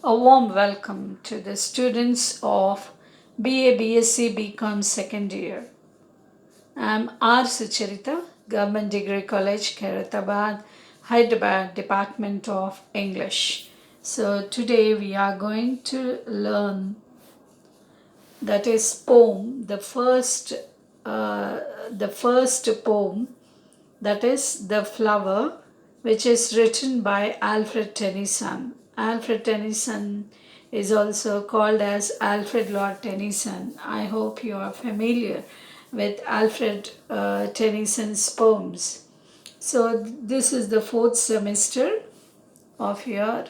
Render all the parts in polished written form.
A warm welcome to the students of BA, BSc, BCom second year. I'm R. Sucharita, Government Degree College, Khairatabad, Hyderabad, Department of English. So today we are going to learn that is poem, the first poem, that is The Flower, which is written by Alfred Tennyson. Alfred Tennyson is also called as Alfred Lord Tennyson. I hope you are familiar with Alfred Tennyson's poems. So, this is the fourth semester of your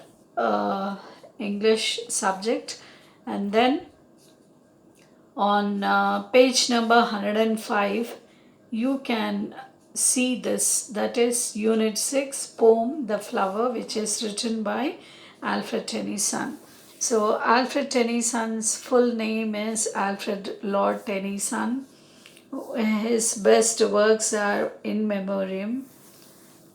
English subject, and then on page number 105 you can see this, that is unit 6 poem The Flower, which is written by Alfred Tennyson. So Alfred Tennyson's full name is Alfred Lord Tennyson. His best works are In Memoriam,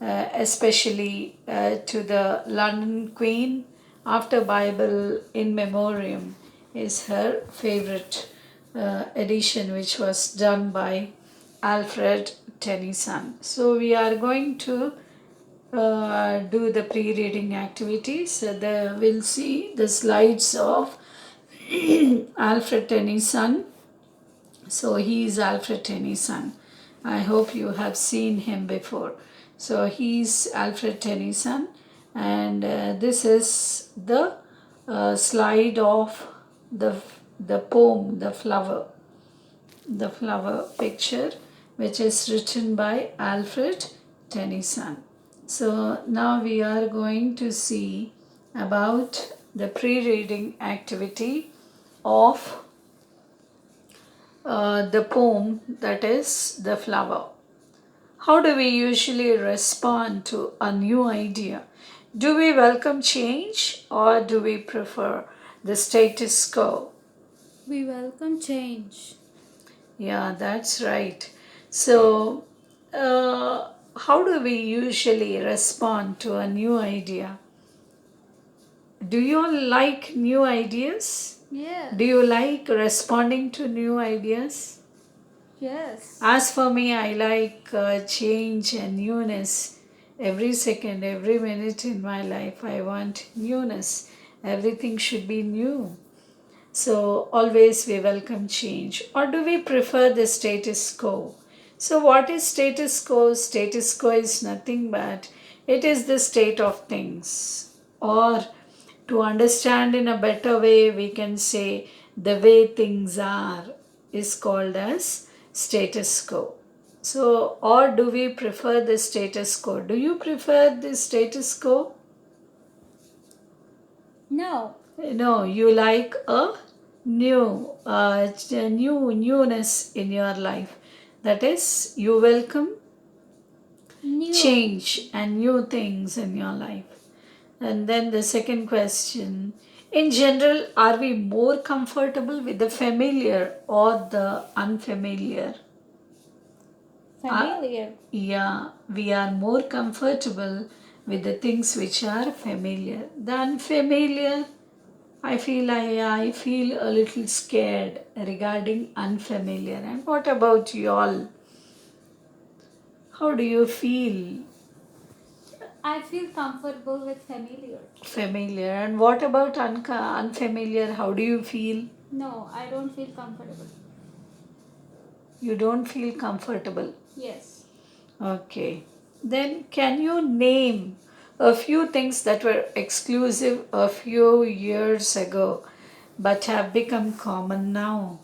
especially to the London Queen. After Bible, In Memoriam is her favorite edition, which was done by Alfred Tennyson. So we are going to do the pre-reading activities. So we'll see the slides of Alfred Tennyson. So he is Alfred Tennyson. I hope you have seen him before. So he's Alfred Tennyson, and this is the slide of the poem The Flower picture, which is written by Alfred Tennyson. So now we are going to see about the pre-reading activity of the poem, that is The Flower. How do we usually respond to a new idea? Do we welcome change or do we prefer the status quo? We welcome change. Yeah, that's right. So, how do we usually respond to a new idea? Do you all like new ideas? Yes. Do you like responding to new ideas? Yes. As for me, I like change and newness. Every second, every minute in my life, I want newness. Everything should be new. So, always we welcome change. Or do we prefer the status quo? So, what is status quo? Status quo is nothing but it is the state of things. Or to understand in a better way, we can say the way things are is called as status quo. So, or do we prefer the status quo? Do you prefer the status quo? No. No, you like a newness in your life. That is, you welcome New. change and new things in your life. And then the second question, in general, are we more comfortable with the familiar or the unfamiliar? Familiar. Yeah, we are more comfortable with the things which are familiar. The unfamiliar, I feel a little scared regarding unfamiliar. And what about you all? How do you feel? I feel comfortable with familiar. Familiar. And what about unfamiliar? How do you feel? No, I don't feel comfortable. You don't feel comfortable. Yes. Okay. Then can you name a few things that were exclusive a few years ago but have become common now?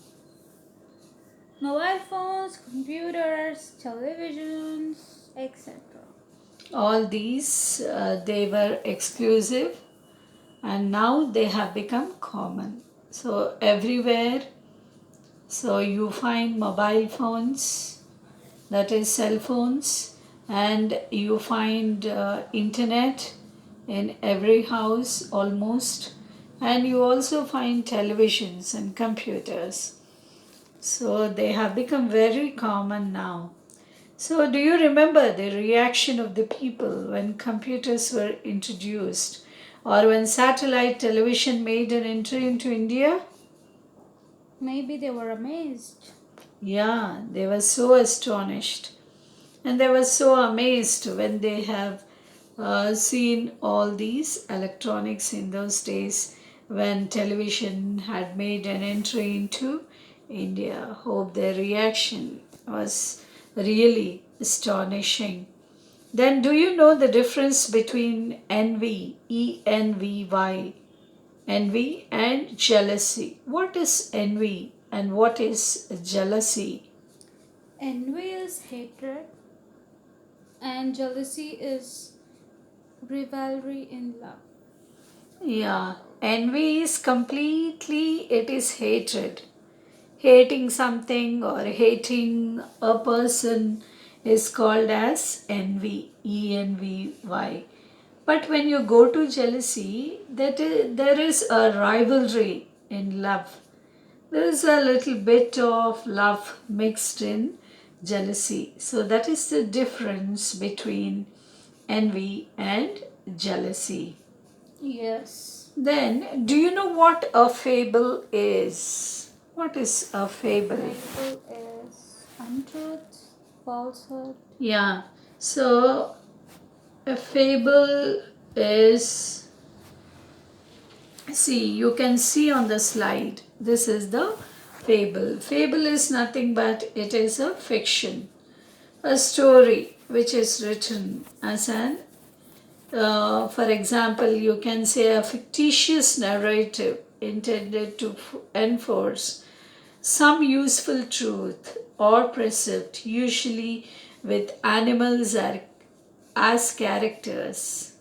Mobile phones, computers, televisions, etc. All these they were exclusive and now they have become common. So everywhere, so you find mobile phones, that is cell phones, and you find internet in every house almost, and you also find televisions and computers. So they have become very common now. So do you remember the reaction of the people when computers were introduced, or when satellite television made an entry into India? Maybe they were amazed. Yeah, they were so astonished. And they were so amazed when they have seen all these electronics in those days when television had made an entry into India. Hope their reaction was really astonishing. Then, do you know the difference between envy, ENVY, envy and jealousy? What is envy and what is jealousy? Envy is hatred, and jealousy is rivalry in love. Yeah, envy is completely, it is hatred. Hating something or hating a person is called as envy, ENVY. But when you go to jealousy, there is a rivalry in love. There is a little bit of love mixed in jealousy. So that is the difference between envy and jealousy. Yes. Then, do you know what a fable is? What is a fable? Fable is untruth, falsehood. Yeah, so a fable is, see, you can see on the slide, this is the fable. Fable is nothing but it is a fiction, a story which is written as an, for example, you can say a fictitious narrative intended to enforce some useful truth or precept, usually with animals as characters.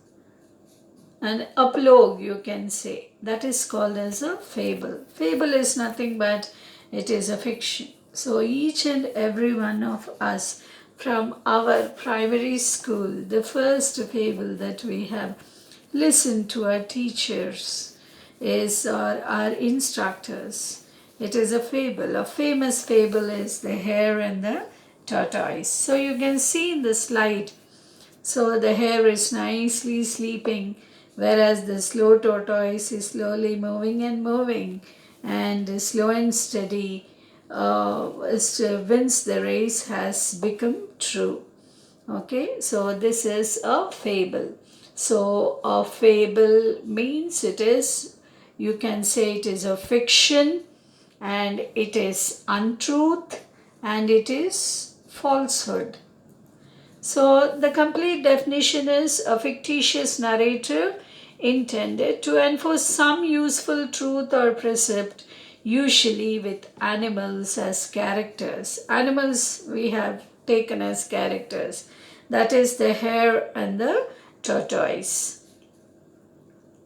An apologue, you can say, that is called as a fable. Fable is nothing but it is a fiction. So each and every one of us from our primary school, the first fable that we have listened to our teachers is our instructors. It is a fable. A famous fable is the hare and the tortoise. So you can see in the slide, so the hare is nicely sleeping, whereas the slow tortoise is slowly moving and moving, and slow and steady wins the race has become true. Okay, so this is a fable. So a fable means it is, you can say it is a fiction, and it is untruth, and it is falsehood. So, the complete definition is a fictitious narrative intended to enforce some useful truth or precept, usually with animals as characters. Animals we have taken as characters, that is, the hare and the tortoise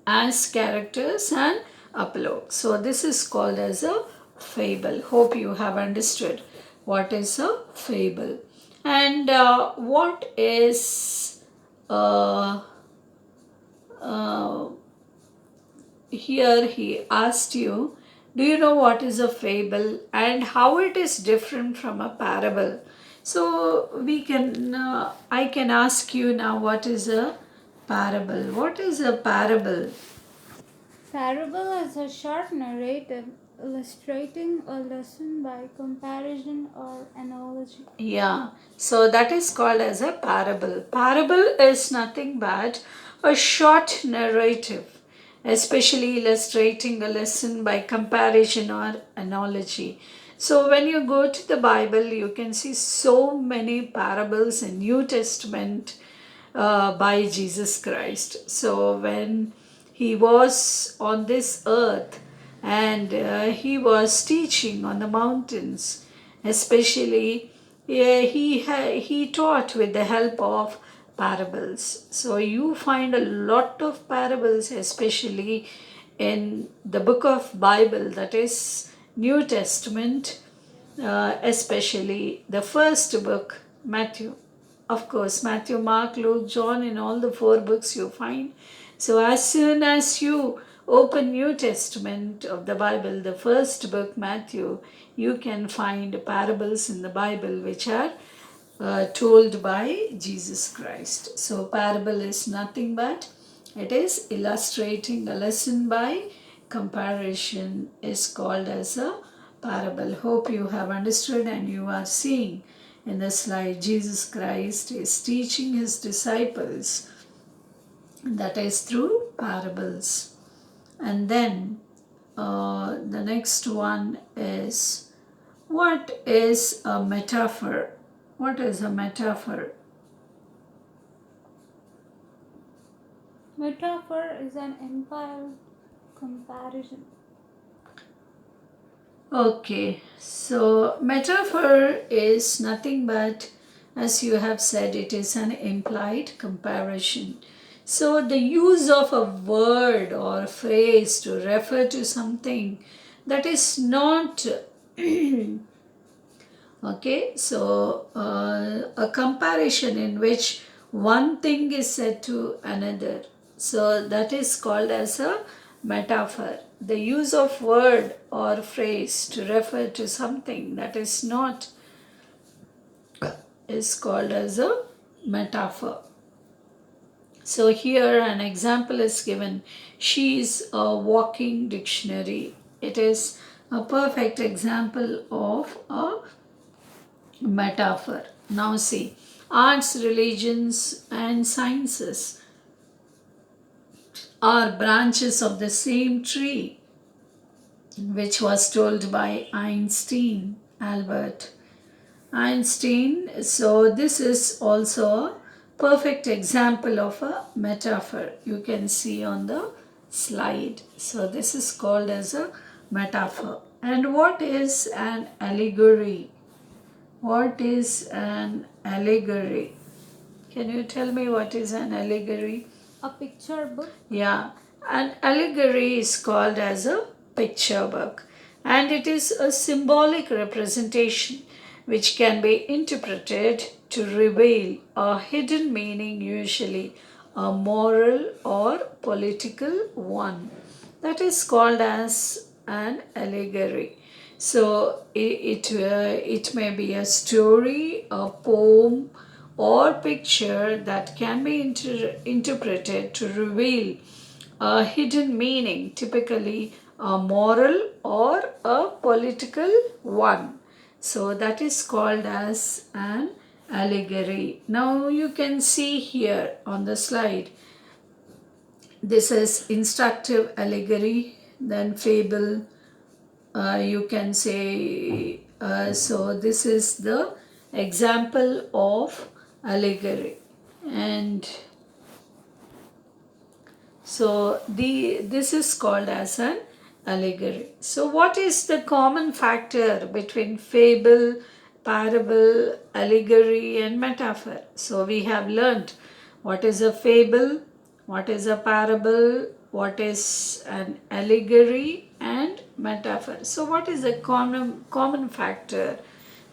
as characters and apologue. So, this is called as a fable. Hope you have understood what is a fable. And what is uh, uh, here he asked you, do you know what is a fable and how it is different from a parable? So we can, I can ask you now, what is a parable? What is a parable? Parable is a short narrative illustrating a lesson by comparison or analogy. Yeah, so that is called as a parable. Parable is nothing but a short narrative, especially illustrating a lesson by comparison or analogy. So when you go to the Bible, you can see so many parables in New Testament by Jesus Christ. So when he was on this earth and he was teaching on the mountains, especially he taught with the help of parables. So you find a lot of parables, especially in the book of Bible, that is New Testament, especially the first book, Matthew. Of course, Matthew, Mark, Luke, John, in all the four books you find. So as soon as you open New Testament of the Bible, the first book, Matthew, you can find parables in the Bible which are told by Jesus Christ. So parable is nothing but It is illustrating a lesson by comparison is called as a parable. Hope you have understood and you are seeing in the slide Jesus Christ is teaching his disciples, that is through parables. And then the next one is, what is a metaphor? What is a metaphor? Metaphor is an implied comparison. Okay, so metaphor is nothing but, as you have said, it is an implied comparison. So the use of a word or phrase to refer to something that is not okay, so a comparison in which one thing is said to another, so that is called as a metaphor. The use of word or phrase to refer to something that is not is called as a metaphor. So here an example is given. She is a walking dictionary. It is a perfect example of a metaphor. Now see, arts, religions and sciences are branches of the same tree, which was told by Einstein, Albert Einstein. So this is also a perfect example of a metaphor. You can see on the slide. So this is called as a metaphor. And what is an allegory? What is an allegory? Can you tell me what is an allegory? A picture book. Yeah, an allegory is called as a picture book, and it is a symbolic representation which can be interpreted to reveal a hidden meaning, usually a moral or political one. That is called as an allegory. So it may be a story, a poem, or picture that can be interpreted to reveal a hidden meaning, typically a moral or a political one. So that is called as an allegory. Now you can see here on the slide, this is instructive allegory, then fable, you can say, so this is the example of allegory. And so this is called as an allegory. So what is the common factor between fable, parable, allegory and metaphor? So we have learnt what is a fable, what is a parable, what is an allegory and metaphor. So what is the common factor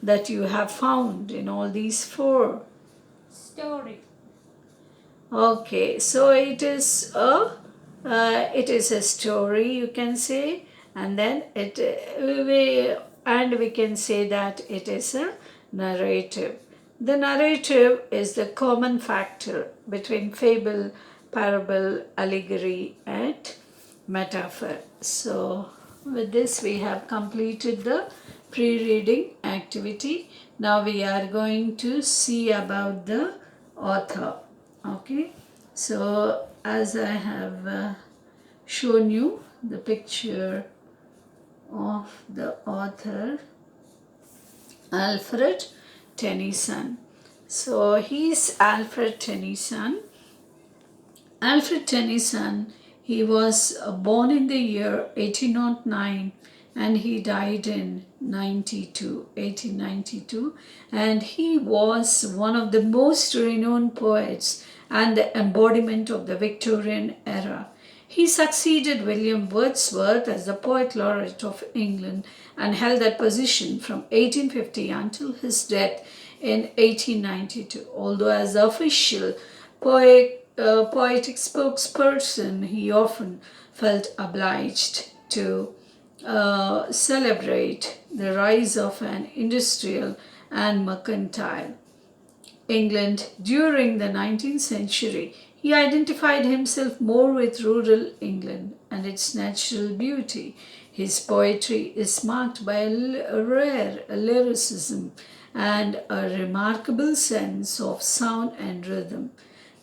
that you have found in all these four? Story. Okay, so it is a story, you can say, and then we can say that it is a narrative. The narrative is the common factor between fable, parable, allegory and metaphor. So with this we have completed the pre-reading activity. Now we are going to see about the author. Okay, so as I have shown you the picture of the author Alfred Tennyson. So he is Alfred Tennyson. Alfred Tennyson, he was born in the year 1809 and he died in 1892, and he was one of the most renowned poets and the embodiment of the Victorian era. He succeeded William Wordsworth as the Poet Laureate of England and held that position from 1850 until his death in 1892. Although as the official poetic spokesperson, he often felt obliged to celebrate the rise of an industrial and mercantile England during the 19th century. He identified himself more with rural England and its natural beauty. His poetry is marked by a rare lyricism and a remarkable sense of sound and rhythm.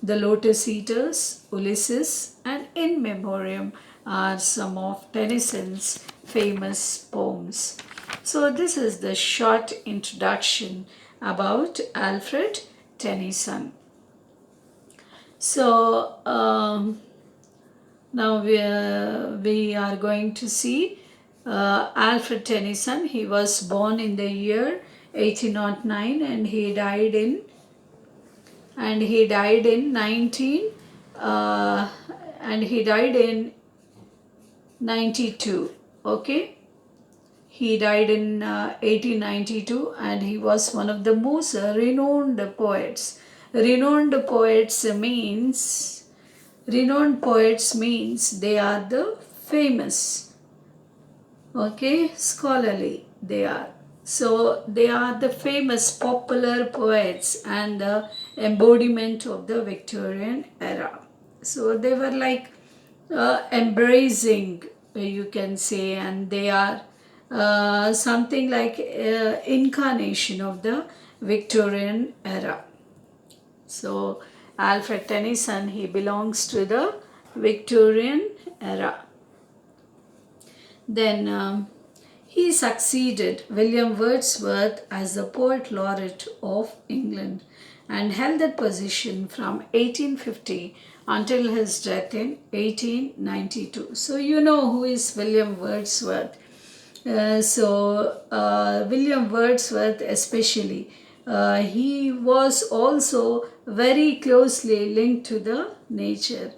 The Lotus Eaters, Ulysses, and In Memoriam are some of Tennyson's famous poems. So, this is the short introduction about Alfred Tennyson. So, now we are going to see Alfred Tennyson. He was born in the year 1809 and he died in 19 and he died in 92. Okay, he died in 1892 and he was one of the most renowned poets. Renowned poets means they are the famous, okay, scholarly they are. So they are the famous popular poets and the embodiment of the Victorian era. So they were like embracing, you can say, and they are something like incarnation of the Victorian era. So Alfred Tennyson, he belongs to the Victorian era. Then he succeeded William Wordsworth as the poet laureate of England and held that position from 1850 until his death in 1892. So you know who is William Wordsworth. William Wordsworth especially, he was also very closely linked to the nature.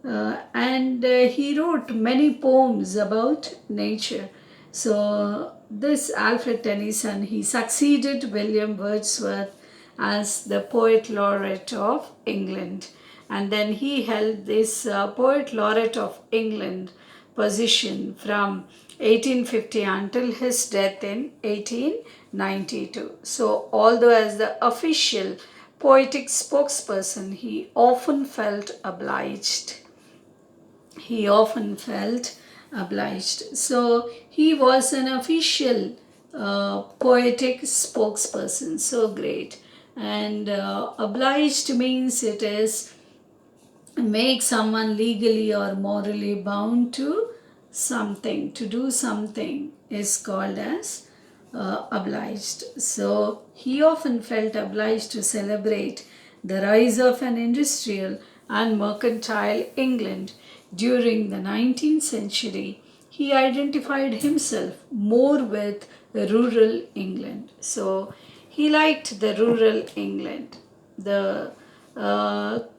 And he wrote many poems about nature. So this Alfred Tennyson, he succeeded William Wordsworth as the poet laureate of England, and then he held this poet laureate of England position from 1850 until his death in 1892. So although as the official poetic spokesperson, he often felt obliged. So he was an official poetic spokesperson. So great. And obliged means it is make someone legally or morally bound to something, to do something is called as obliged. So he often felt obliged to celebrate the rise of an industrial and mercantile England during the 19th century. He identified himself more with rural England. So he liked the rural England, the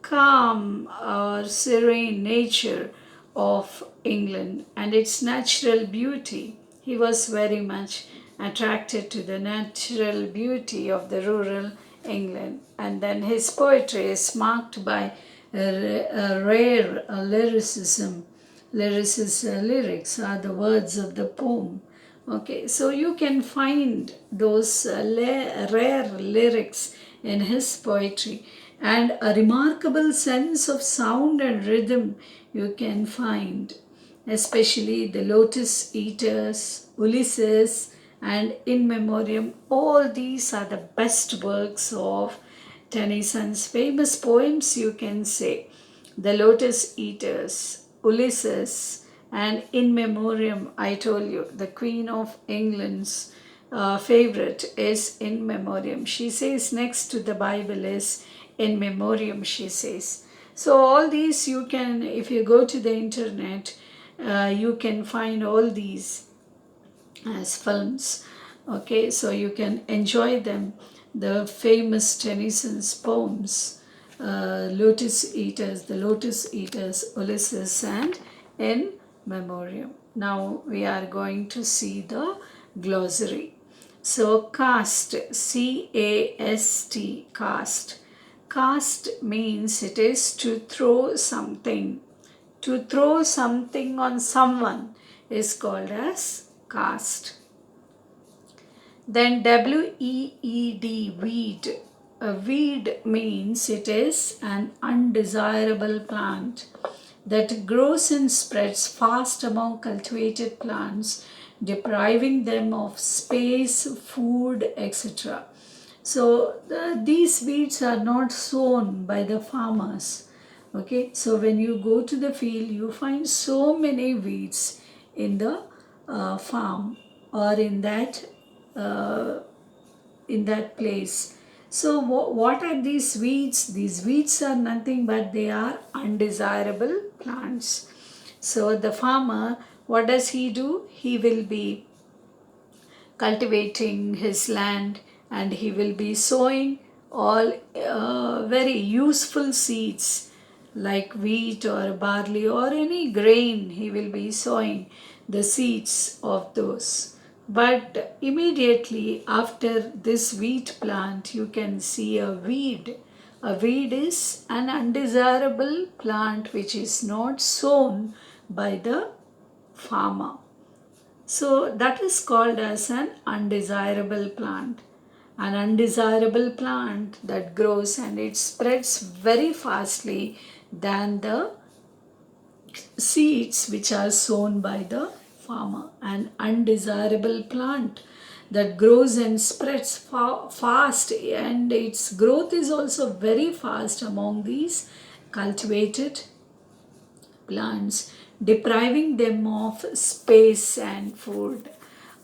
calm or serene nature of England and its natural beauty. He was very much attracted to the natural beauty of the rural England. And then his poetry is marked by a rare lyricism. Lyrics are the words of the poem. Okay, so you can find those rare lyrics in his poetry, and a remarkable sense of sound and rhythm you can find, especially the Lotus Eaters, Ulysses, and In Memoriam. All these are the best works of Tennyson's famous poems, you can say. The Lotus Eaters, Ulysses, and In Memoriam. I told you, the Queen of England's favorite is In Memoriam. She says next to the Bible is In Memoriam, she says. So all these you can, if you go to the internet, you can find all these as films. Okay, so you can enjoy them. The famous Tennyson's poems, Lotus Eaters, the Lotus Eaters, Ulysses, and In Memoriam. Now we are going to see the glossary. So cast, C-A-S-T, cast. Cast means it is to throw something. To throw something on someone is called as cast. Then W-E-E-D, weed. a weed means it is an undesirable plant that grows and spreads fast among cultivated plants, depriving them of space, food, etc. So these weeds are not sown by the farmers. Okay, so when you go to the field, you find so many weeds in the farm or uh, in that place. So what are these weeds? These weeds are nothing but they are undesirable plants. So the farmer, what does he do? He will be cultivating his land and he will be sowing all very useful seeds like wheat or barley or any grain. He will be sowing the seeds of those. But immediately after this wheat plant, you can see a weed. A weed is an undesirable plant which is not sown by the farmer. So that is called as an undesirable plant. An undesirable plant that grows and it spreads very fastly than the seeds which are sown by the farmer. An undesirable plant that grows and spreads fast, and its growth is also very fast among these cultivated plants, depriving them of space and food.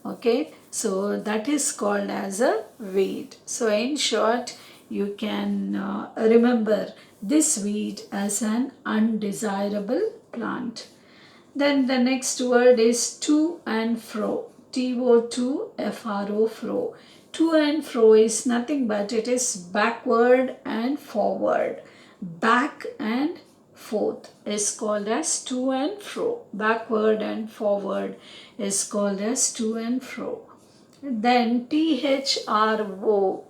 Okay, so that is called as a weed. So in short, you can remember this weed as an undesirable plant. Then the next word is to and fro. TO2FRO, fro. To and fro is nothing but it is backward and forward. Back and forth is called as to and fro. Backward and forward is called as to and fro. Then THRO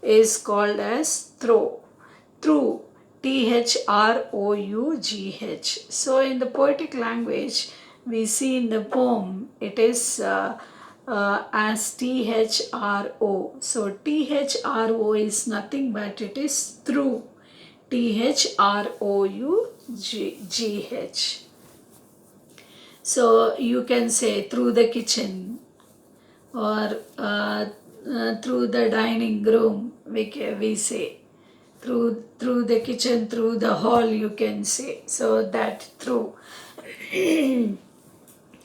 is called as throw. Through. THROUGH. So in the poetic language, we see in the poem it is as THRO. So THRO is nothing but it is through. THROUGH. So you can say through the kitchen or through the dining room, we say. Through the kitchen, through the hall, you can say. So that through.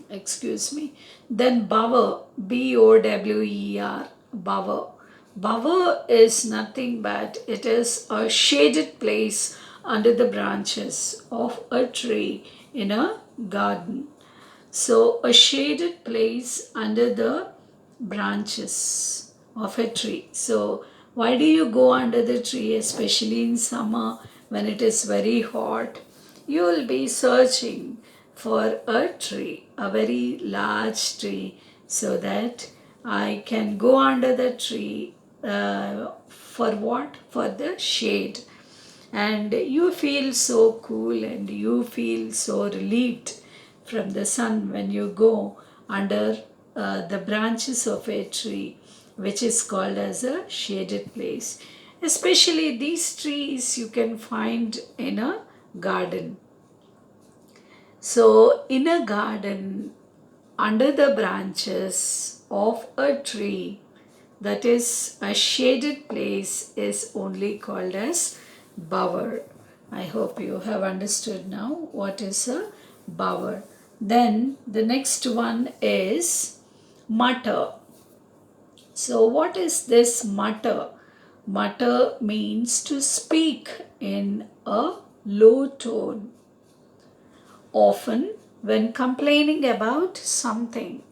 Excuse me. Then bower, BOWER, bower. Bower is nothing but it is a shaded place under the branches of a tree in a garden. So a shaded place under the branches of a tree. So why do you go under the tree, especially in summer when it is very hot? You will be searching for a tree, a very large tree, so that I can go under the tree for what? For the shade. And you feel so cool and you feel so relieved from the sun when you go under the branches of a tree, which is called as a shaded place. Especially these trees you can find in a garden. So in a garden, under the branches of a tree, that is a shaded place, is only called as bower. I hope you have understood now what is a bower. Then the next one is mutter. So what is this mutter? Mutter means to speak in a low tone, often when complaining about something.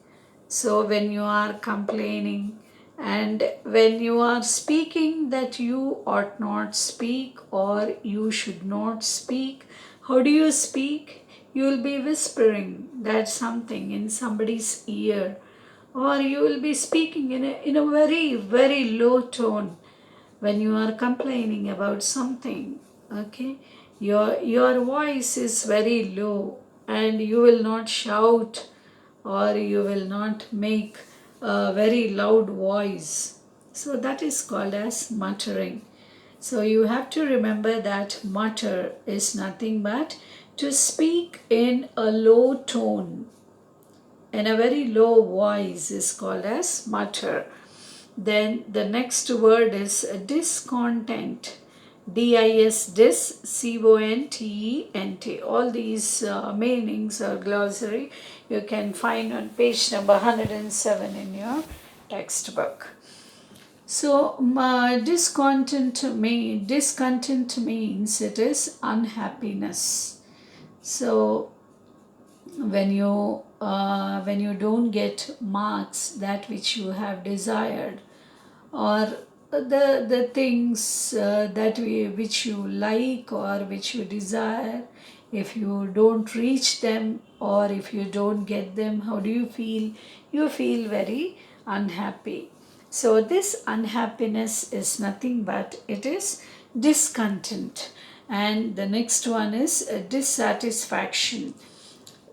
So when you are complaining and when you are speaking that you ought not speak or you should not speak, how do you speak? You will be whispering that something in somebody's ear, or you will be speaking in a very, very low tone when you are complaining about something. Okay, your voice is very low and you will not shout or you will not make a very loud voice. So that is called as muttering. So you have to remember that mutter is nothing but to speak in a low tone, in a very low voice is called as mutter. Then the next word is discontent. D-I-S, dis, C-O-N-T-E-N-T. All these meanings or glossary you can find on page number 107 in your textbook. So, discontent means it is unhappiness. So, when you don't get marks that which you have desired, or the things which you like or which you desire, if you don't reach them or if you don't get them, how do you feel? You feel very unhappy. So this unhappiness is nothing but it is discontent. And the next one is dissatisfaction.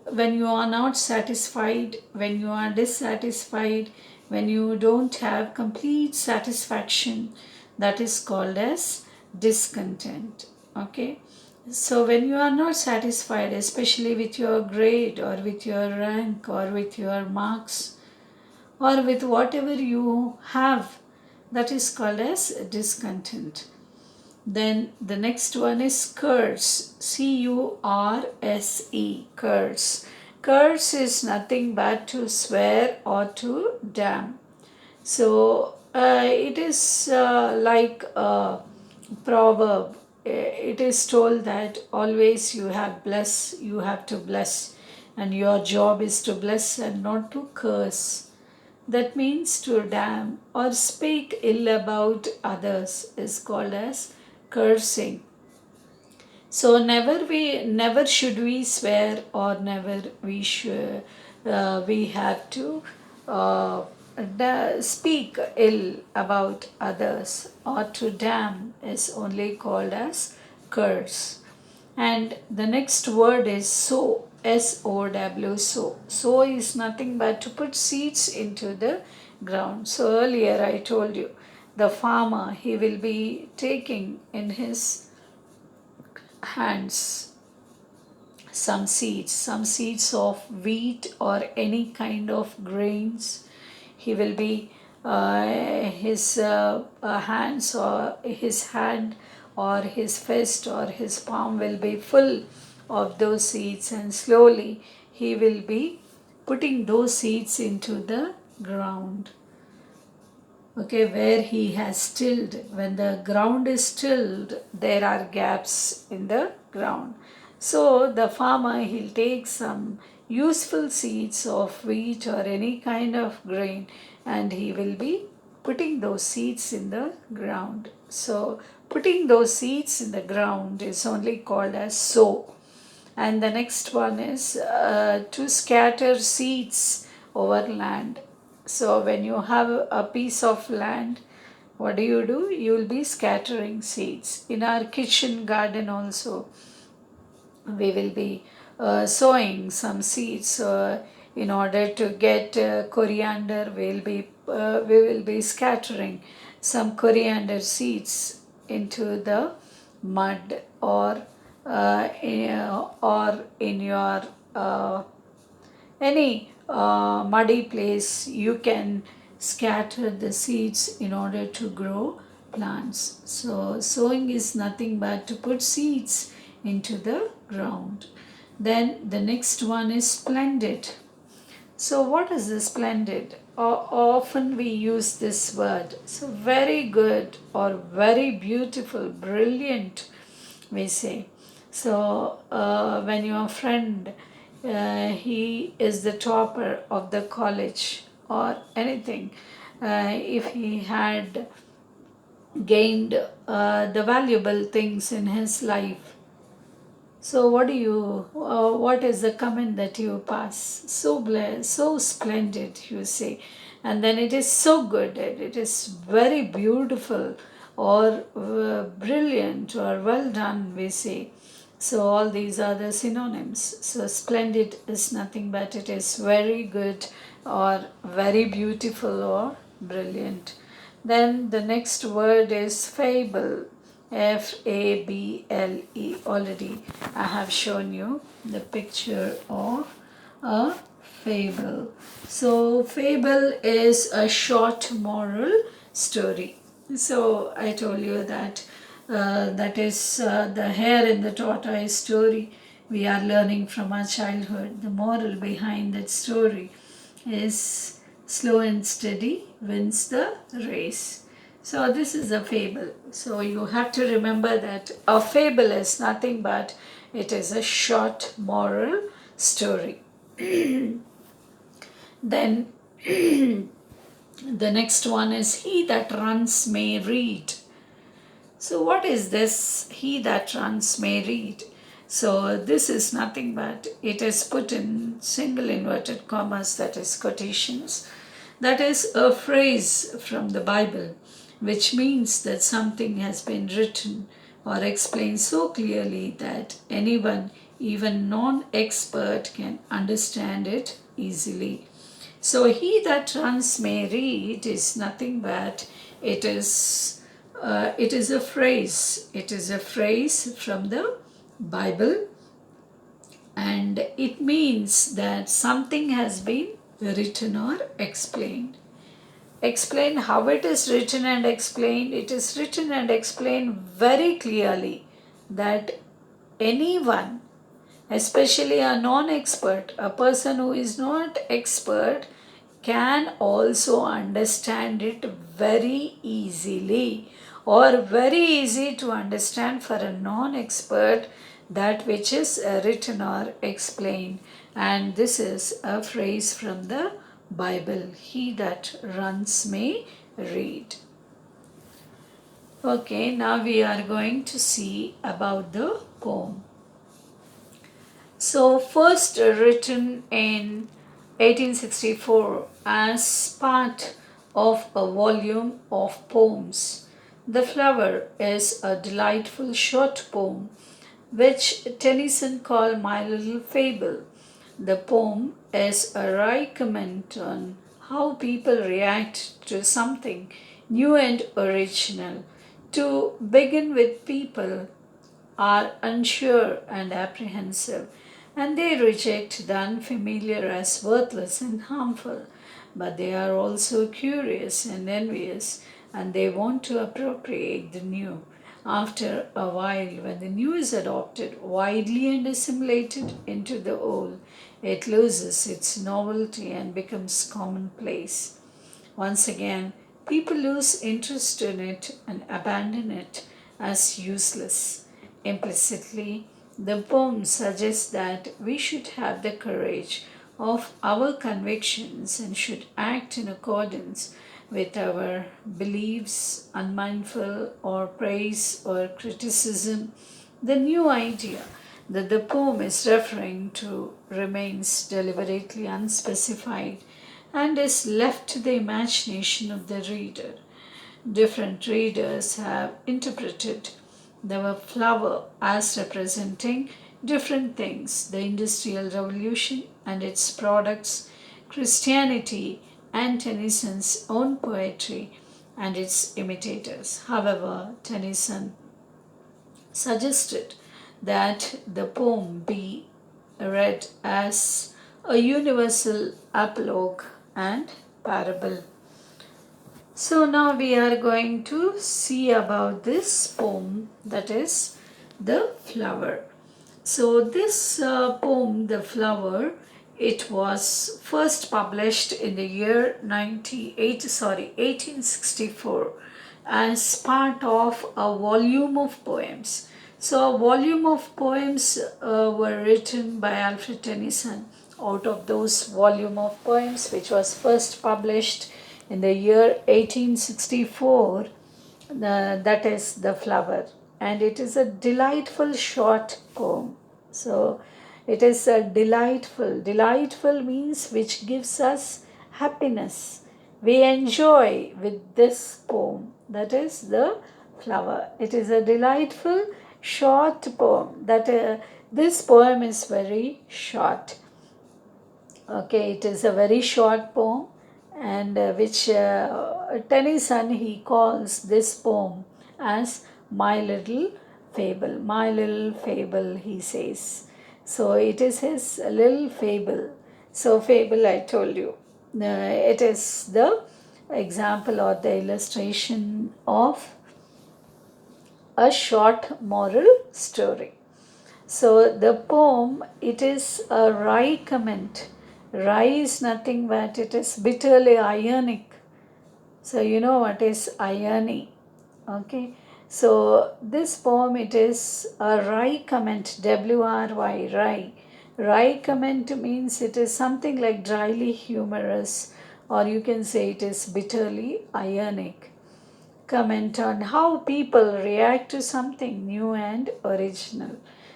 When you are not satisfied, when you are dissatisfied, when you don't have complete satisfaction, that is called as discontent. Okay, so when you are not satisfied, especially with your grade or with your rank or with your marks or with whatever you have, that is called as discontent. Then the next one is curse. C-U-R-S-E. Curse. Curse is nothing but to swear or to damn. So it is like a proverb. It is told that always you have to bless, and your job is to bless and not to curse. That means to damn or speak ill about others is called as cursing. So never should we swear, or never we have to uh, speak ill about others, or to damn is only called as curse. And the next word is sow, S-O-W, sow. Sow is nothing but to put seeds into the ground. So earlier I told you, the farmer, he will be taking in his hands some seeds of wheat or any kind of grains. He will be his hands or his hand or his fist or his palm will be full of those seeds, and slowly he will be putting those seeds into the ground. Okay, where he has tilled. When the ground is tilled, there are gaps in the ground. So the farmer, he'll take some useful seeds of wheat or any kind of grain, and he will be putting those seeds in the ground. So putting those seeds in the ground is only called as sow. And the next one is to scatter seeds over land. So when you have a piece of land, what do? You will be scattering seeds. In our kitchen garden also, we will be sowing some seeds. In order to get coriander, we will be scattering some coriander seeds into the mud, or in your any muddy place. You can scatter the seeds in order to grow plants. So sowing is nothing but to put seeds into the ground. Then the next one is splendid. So what is the splendid? Often we use this word. So very good or very beautiful, brilliant, we say. So when your friend, he is the topper of the college or anything, if he had gained the valuable things in his life, so what is the comment that you pass? So blessed, so splendid, you say. And then it is so good, and it is very beautiful, or brilliant, or well done, we say. So all these are the synonyms. So splendid is nothing but it is very good or very beautiful or brilliant. Then the next word is fable. Fable. Already I have shown you the picture of a fable. So, fable is a short moral story. So, I told you that that is the hare and the tortoise story we are learning from our childhood. The moral behind that story is slow and steady wins the race. So, this is a fable. So, you have to remember that a fable is nothing but it is a short moral story. Then the next one is he that runs may read. So, what is this? He that runs may read. So, this is nothing but it is put in single inverted commas, that is quotations. That is a phrase from the Bible, which means that something has been written or explained so clearly that anyone, even non expert, can understand it easily. So, he that runs may read is nothing but it is a phrase. It is a phrase from the Bible, and it means that something has been written or explained. Explain how it is written and explained. It is written and explained very clearly that anyone, especially a non expert, a person who is not expert, can also understand it very easily, or very easy to understand for a non expert, that which is written or explained. And this is a phrase from the Bible: he that runs may read. Okay, now we are going to see about the poem. So, first written in 1864 as part of a volume of poems, The Flower is a delightful short poem which Tennyson called My Little Fable. The poem is a wry comment on how people react to something new and original. To begin with, people are unsure and apprehensive, and they reject the unfamiliar as worthless and harmful. But they are also curious and envious, and they want to appropriate the new. After a while, when the new is adopted widely and assimilated into the old, it loses its novelty and becomes commonplace. Once again, people lose interest in it and abandon it as useless. Implicitly, the poem suggests that we should have the courage of our convictions and should act in accordance with our beliefs, unmindful or praise or criticism. The new idea that the poem is referring to remains deliberately unspecified and is left to the imagination of the reader. Different readers have interpreted the flower as representing different things: the Industrial Revolution and its products, Christianity, and Tennyson's own poetry and its imitators. However, Tennyson suggested that the poem be read as a universal apologue and parable. So now we are going to see about this poem, that is The Flower. So this poem, The Flower, it was first published in the year 1864 as part of a volume of poems. So a volume of poems were written by Alfred Tennyson. Out of those volume of poems, which was first published in the year 1864, that is The Flower, and it is a delightful short poem. So it is a delightful means which gives us happiness. We enjoy with this poem, that is The Flower. It is a delightful short poem. That this poem is very short. Okay, it is a very short poem, and which Tennyson he calls this poem as my little fable. My little fable, he says. So it is his little fable. So, fable, I told you, it is the example or the illustration of a short moral story. So the poem, it is a wry comment. Wry is nothing but it is bitterly ironic. So you know what is irony. Okay. So this poem, it is a wry comment, W-R-Y, wry. Wry comment means it is something like dryly humorous, or you can say it is bitterly ironic comment on how people react to something new and original.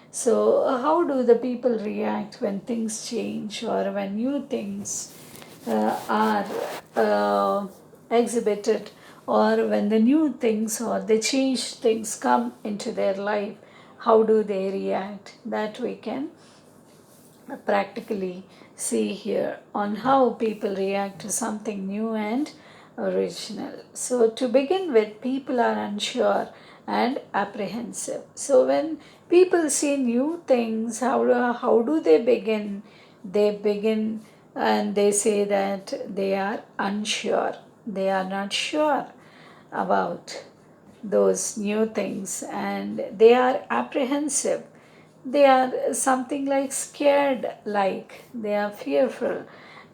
So, how do the people react when things change or when new things are exhibited, or when the new things or the changed things come into their life? How do they react? That we can practically see here on how people react to something new and original. So, to begin with, people are unsure and apprehensive. So, when people see new things, how do they begin? They begin and they say that they are unsure, they are not sure about those new things, and they are apprehensive. They are something like scared, like they are fearful,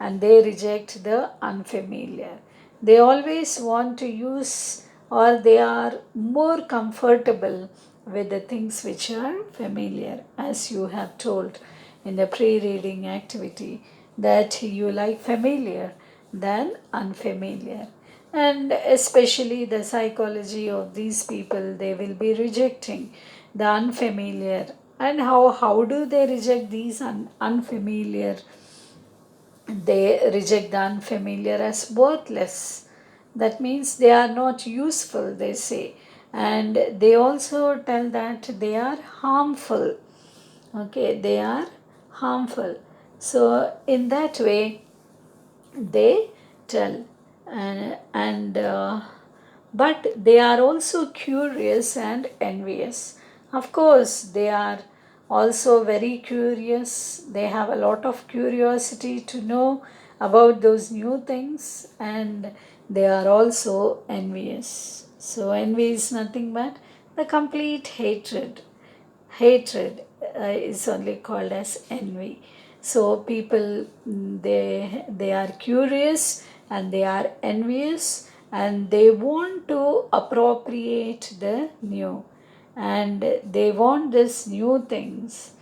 and they reject the unfamiliar. They always want to use, or they are more comfortable with the things which are familiar, as you have told in the pre-reading activity that you like familiar than unfamiliar. And especially the psychology of these people, they will be rejecting the unfamiliar. And how do they reject these unfamiliar? They reject the unfamiliar as worthless. That means they are not useful, they say. And they also tell that they are harmful. Okay, they are harmful. So, in that way, they tell. And but they are also curious and envious. Of course, they are also very curious. They have a lot of curiosity to know about those new things, and they are also envious. So, envy is nothing but the complete hatred. Hatred is only called as envy. So people, they are curious and they are envious, and they want to appropriate the new, and they want this new things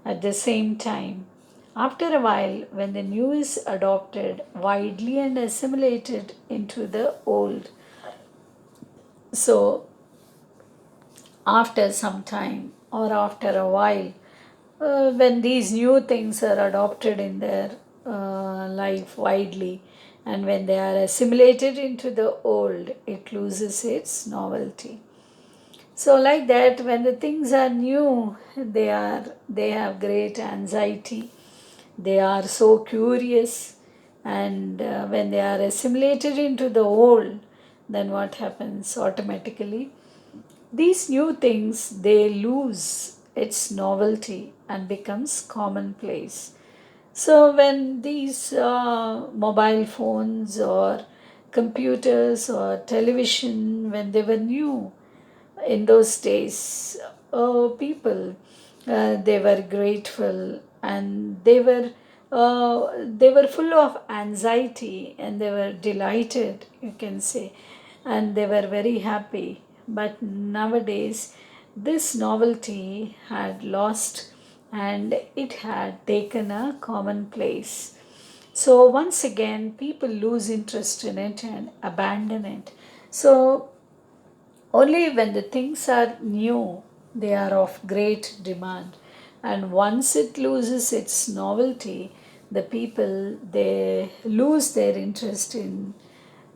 at the same time. After a while, when the new is adopted widely and assimilated into the old, so after some time or after a while, when these new things are adopted in their life widely, and when they are assimilated into the old, it loses its novelty. So, like that, when the things are new, they have great anxiety. They are so curious, and when they are assimilated into the old, then what happens automatically? These new things, they lose its novelty and becomes commonplace. So when these mobile phones or computers or television, when they were new in those days, people, they were grateful, and they were full of anxiety, and they were delighted, you can say, and they were very happy. But nowadays, this novelty had lost, and it had taken a commonplace. So once again, people lose interest in it and abandon it. So only when the things are new, they are of great demand. And once it loses its novelty, the people, they lose their interest in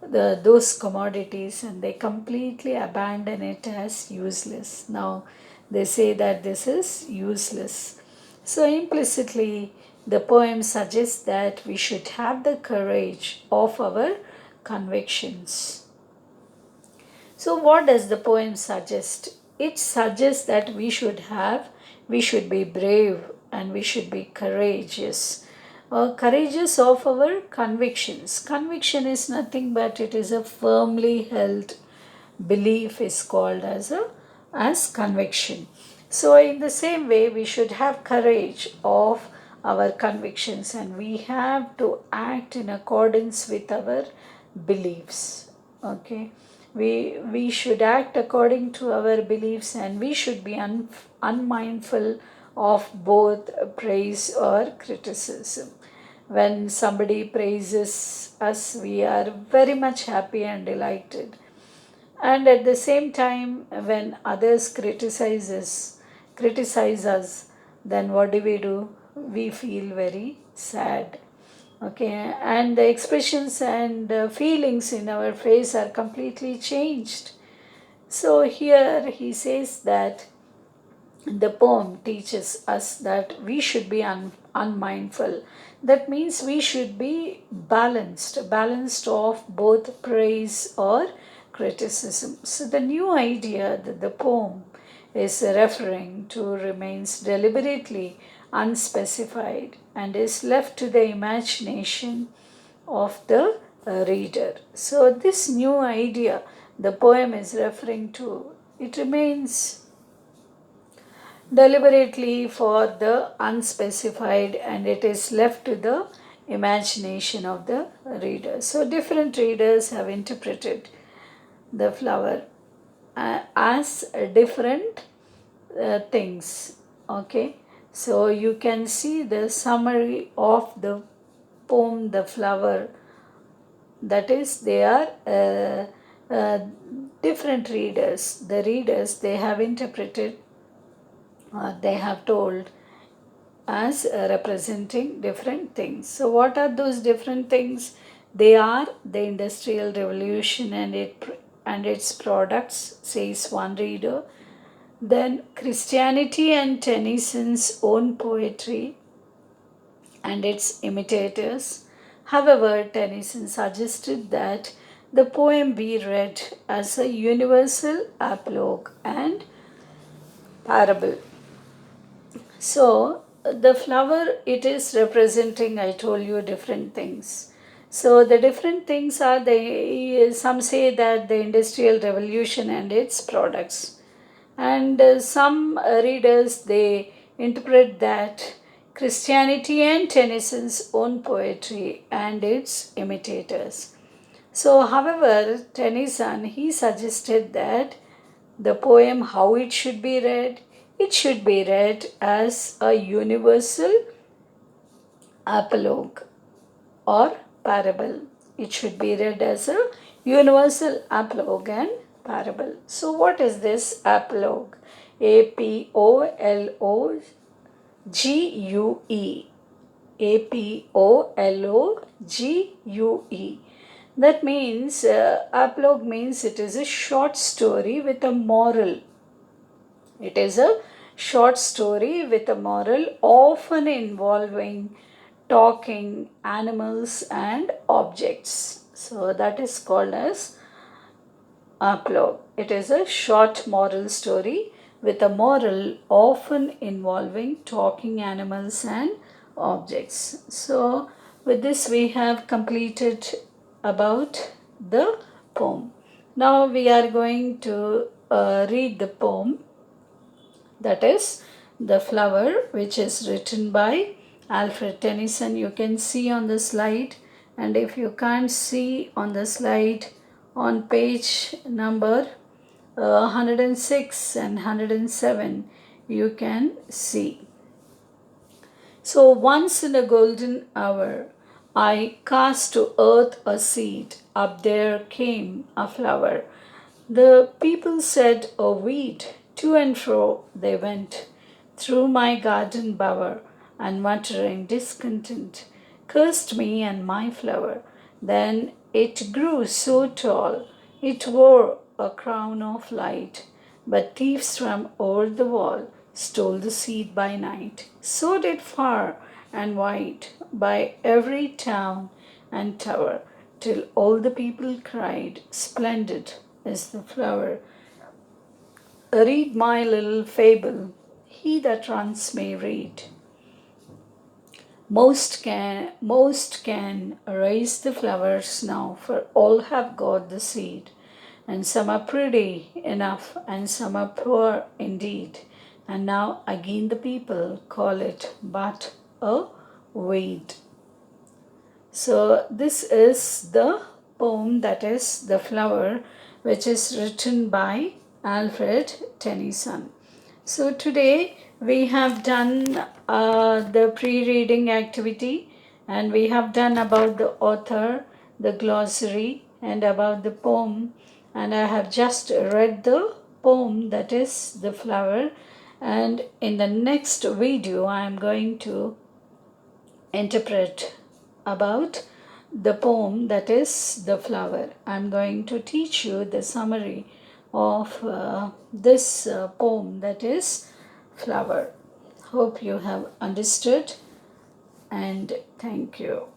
those commodities, and they completely abandon it as useless. Now they say that this is useless. So implicitly, the poem suggests that we should have the courage of our convictions. So, what does the poem suggest? it suggests that we should be brave and we should be courageous. Courageous of our convictions. Conviction is nothing but it is a firmly held belief is called as conviction. So in the same way we should have courage of our convictions and we have to act in accordance with our beliefs. Okay, we should act according to our beliefs and we should be unmindful of both praise or criticism. When somebody praises us we are very much happy and delighted, and at the same time when others criticize us, then what do? We feel very sad. Okay, and the expressions and feelings in our face are completely changed. So here he says that the poem teaches us that we should be unmindful. That means we should be balanced of both praise or criticism. So the new idea that the poem is referring to remains deliberately unspecified and is left to the imagination of the reader. So this new idea the poem is referring to, it remains deliberately for the unspecified and it is left to the imagination of the reader. So different readers have interpreted the flower as different things. Okay, so you can see the summary of the poem the flower, that is they are different readers, the readers they have interpreted, they have told as representing different things. So what are those different things? They are the industrial revolution and its products, says one reader. Then Christianity and Tennyson's own poetry and its imitators. However, Tennyson suggested that the poem be read as a universal apologue and parable. So the flower, it is representing, I told you, different things. So the different things are some say that the industrial revolution and its products, and some readers they interpret that Christianity and Tennyson's own poetry and its imitators. So, however, Tennyson he suggested that the poem how it should be read, it should be read as a universal apologue or parable. It should be read as a universal apologue and parable. So what is this apologue? APOLOGUE. APOLOGUE. That means apologue means it is a short story with a moral. It is a short story with a moral, often involving talking animals and objects. So that is called as apologue. It is a short moral story with a moral often involving talking animals and objects. So with this we have completed about the poem. Now we are going to read the poem, that is The Flower, which is written by Alfred Tennyson. You can see on the slide, and if you can't see on the slide, on page number 106 and 107 you can see. So once in a golden hour I cast to earth a seed, up there came a flower. The people said, a weed, to and fro they went through my garden bower, and muttering discontent, cursed me and my flower. Then it grew so tall, it wore a crown of light, but thieves from over the wall stole the seed by night, sowed it far and wide by every town and tower, till all the people cried, splendid is the flower. read my little fable. He that runs may read. Most can raise the flowers now, for all have got the seed. And some are pretty enough, and some are poor indeed. And now again the people call it but a weed. So this is the poem that is The Flower, which is written by Alfred Tennyson. So today we have done the pre-reading activity, and we have done about the author, the glossary, and about the poem. And I have just read the poem that is The Flower. And in the next video, I am going to interpret about the poem that is The Flower. I'm going to teach you the summary of this poem that is Flower. Hope you have understood, and thank you.